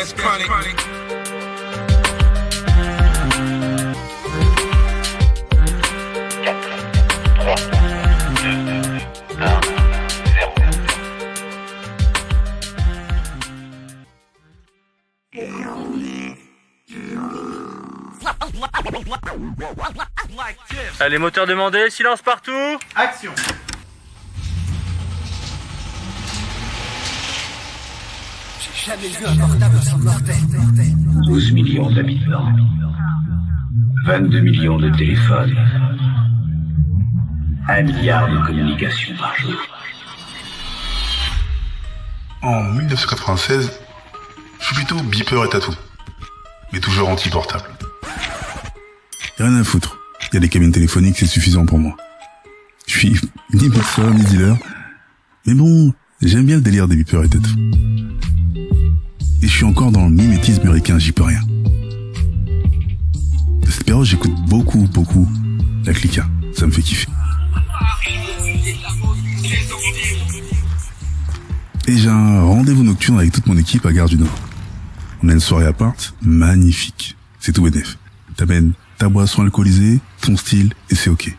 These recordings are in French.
that's chronic. Allez, moteur demandé, silence partout. Action. J'ai jamais vu un portable aussi mortel. 12 millions d'habitants. 22 millions de téléphones. 1 milliard de communications par jour. En 1996, je suis plutôt beeper et tatou. Mais toujours anti-portable. Y'a rien à foutre. Il y a des cabines téléphoniques, c'est suffisant pour moi. Je suis ni boxeur, ni dealer. Mais bon, j'aime bien le délire des beepers et tatou. Et je suis encore dans le mimétisme américain, j'y peux rien. De cette période, j'écoute beaucoup la Clica. Ça me fait kiffer. Et j'ai un rendez-vous nocturne avec toute mon équipe à Gare du Nord. On a une soirée à part, magnifique. C'est tout bénef. T'amènes ta boisson alcoolisée, ton style, et c'est ok.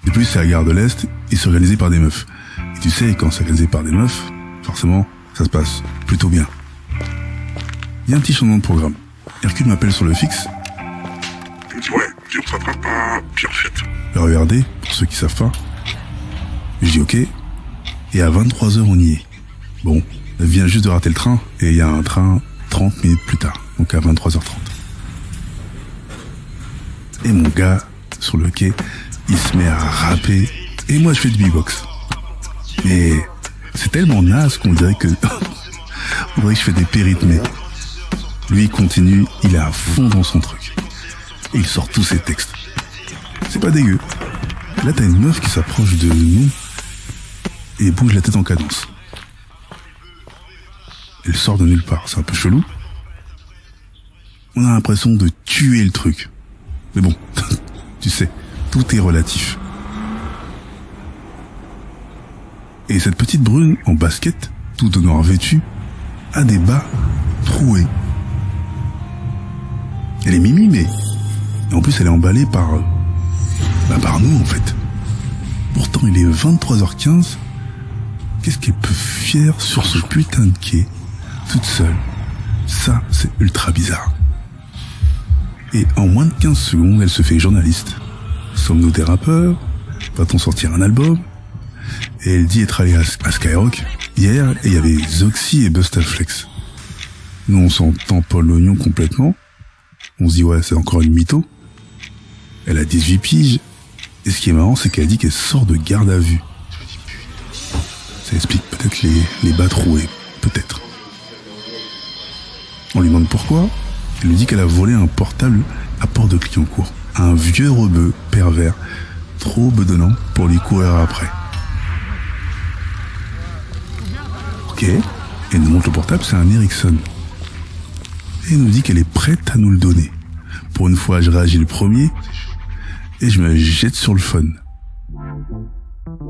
De plus, c'est à Gare de l'Est, et c'est organisé par des meufs. Et tu sais, quand c'est organisé par des meufs, forcément, ça se passe plutôt bien. Il y a un petit changement de programme. Hercule m'appelle sur le fixe. Il me dit ouais, viens, on s'attrape à Pierre Fête. Le regarder, pour ceux qui savent pas. Je dis ok. Et à 23h, on y est. Bon, elle vient juste de rater le train, et il y a un train 30 minutes plus tard, donc à 23h30. Et mon gars, sur le quai, il se met à rapper, et moi je fais du beatbox. Mais c'est tellement naze qu'on dirait que... on dirait que je fais des pérythmés. Lui il continue, il est à fond dans son truc. Et il sort tous ses textes. C'est pas dégueu. Là t'as une meuf qui s'approche de nous, et bouge la tête en cadence. Elle sort de nulle part, c'est un peu chelou. On a l'impression de tuer le truc. Mais bon, tu sais, tout est relatif. Et cette petite brune en basket, tout au noir vêtue, a des bas troués. Elle est mimimée. Et en plus, elle est emballée par nous, en fait. Pourtant, il est 23h15. Qu'est-ce qu'elle peut faire sur ce putain de quai, toute seule? Ça, c'est ultra bizarre. Et en moins de 15 secondes, elle se fait journaliste. Sommes-nous des rappeurs? Va-t-on sortir un album? Et elle dit être allée à Skyrock hier, et il y avait Zoxy et Bustaflex. Nous, on s'en tamponne l'oignon complètement. On se dit, ouais, c'est encore une mytho. Elle a 18 piges. Et ce qui est marrant, c'est qu'elle dit qu'elle sort de garde à vue. Ça explique peut-être les bas troués. Peut-être. On lui demande pourquoi. Elle lui dit qu'elle a volé un portable à Port de Clignancourt. Un vieux rebeu pervers, trop bedonnant pour lui courir après. Ok. Et elle nous montre le portable, c'est un Ericsson. Et elle nous dit qu'elle est prête à nous le donner. Pour une fois, je réagis le premier et je me jette sur le phone.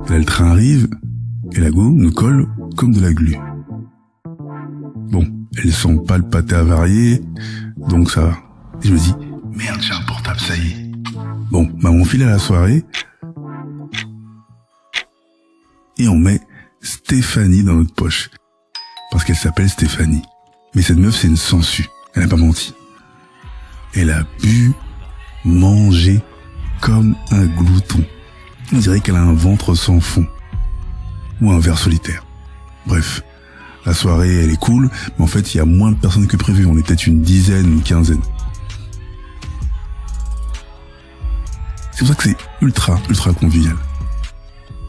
Là, le train arrive et la go nous colle comme de la glu. Bon, elles sont pas le pâté avarié, donc ça va. Et je me dis, merde, j'ai un portable, ça y est. Bon, bah on file à la soirée et on met Stéphanie dans notre poche. Parce qu'elle s'appelle Stéphanie. Mais cette meuf, c'est une sangsue. Elle n'a pas menti. Elle a bu, mangé comme un glouton. On dirait qu'elle a un ventre sans fond. Ou un ver solitaire. Bref, la soirée, elle est cool, mais en fait, il y a moins de personnes que prévu. On est peut-être une dizaine, une quinzaine. C'est pour ça que c'est ultra convivial.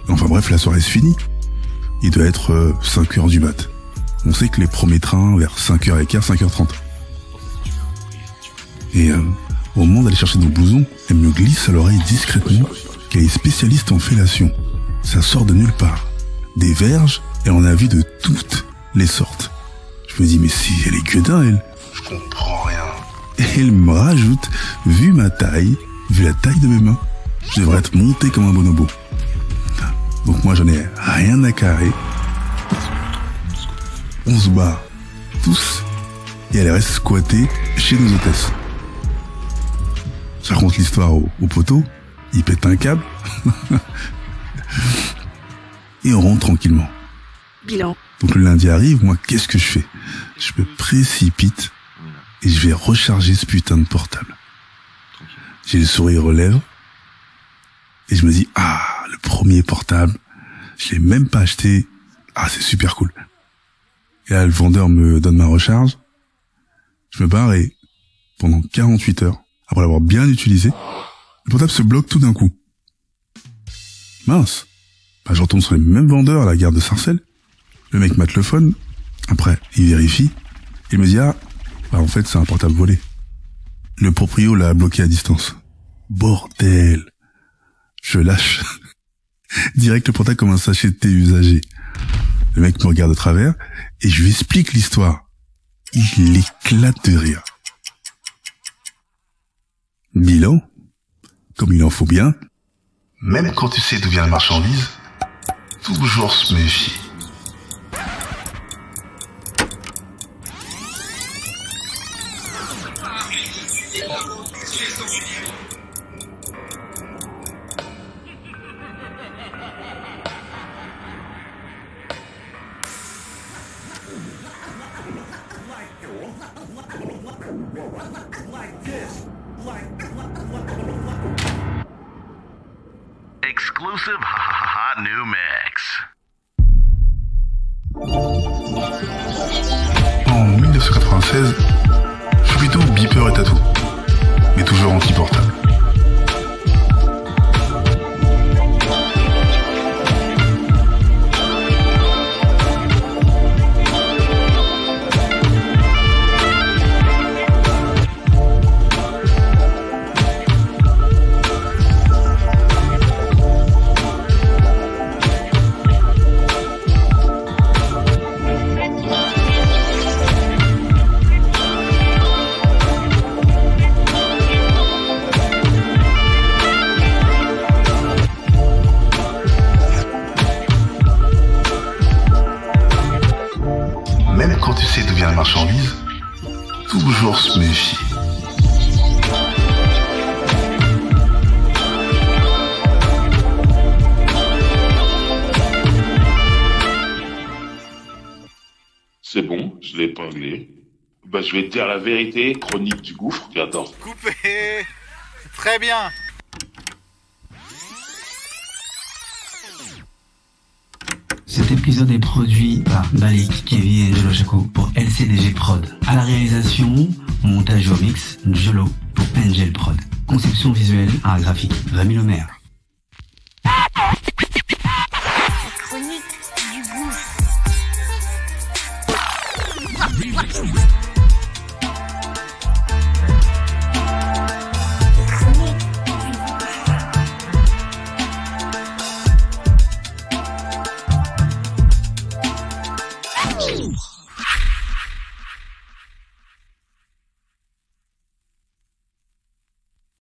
Enfin bref, la soirée se finit. Il doit être 5h du mat. On sait que les premiers trains vers 5h15, 5h30. Et au moment d'aller chercher nos blousons, elle me glisse à l'oreille discrètement qu'elle est spécialiste en fellation. Ça sort de nulle part. Des verges, elle en a vu de toutes les sortes. Je me dis, mais si elle est gueudin, elle. Je comprends rien. Et elle me rajoute, vu ma taille, vu la taille de mes mains, je devrais être monté comme un bonobo. Donc moi, j'en ai rien à carrer. On se bat tous et elle reste squattée chez nos hôtesses. Je raconte l'histoire au poteau, il pète un câble et on rentre tranquillement. Bilan. Donc le lundi arrive, moi qu'est-ce que je fais? Je me précipite et je vais recharger ce putain de portable. J'ai le sourire aux lèvres et je me dis le premier portable, je l'ai même pas acheté, c'est super cool. Et là le vendeur me donne ma recharge, je me barre et pendant 48 heures, après l'avoir bien utilisé, le portable se bloque tout d'un coup. Mince, je retombe sur les mêmes vendeurs à la gare de Sarcelles. Le mec m'a téléphone, après il vérifie, il me dit en fait c'est un portable volé. Le proprio l'a bloqué à distance. Bordel. Je lâche direct le portable comme un sachet de thé usagé. Le mec me regarde de travers et je lui explique l'histoire. Il éclate de rire. Bilan, comme il en faut bien, même quand tu sais d'où vient la marchandise, toujours se méfier. Exclusive hot new mix. En 1996, je suis plutôt beeper et tatou, mais toujours anti-portable. Même quand tu sais d'où vient la marchandise, toujours se méfier. C'est bon, je l'ai épinglé. Je vais te dire la vérité, chronique du gouffre, j'adore. Coupé. Très bien. Cet épisode est produit par Balik, Kevin et Jolo Chaco pour LCDG Prod. À la réalisation, montage au mix, Jolo pour Angel Prod. Conception visuelle, art graphique, Rémi Lemaire. Chronique du gouffre.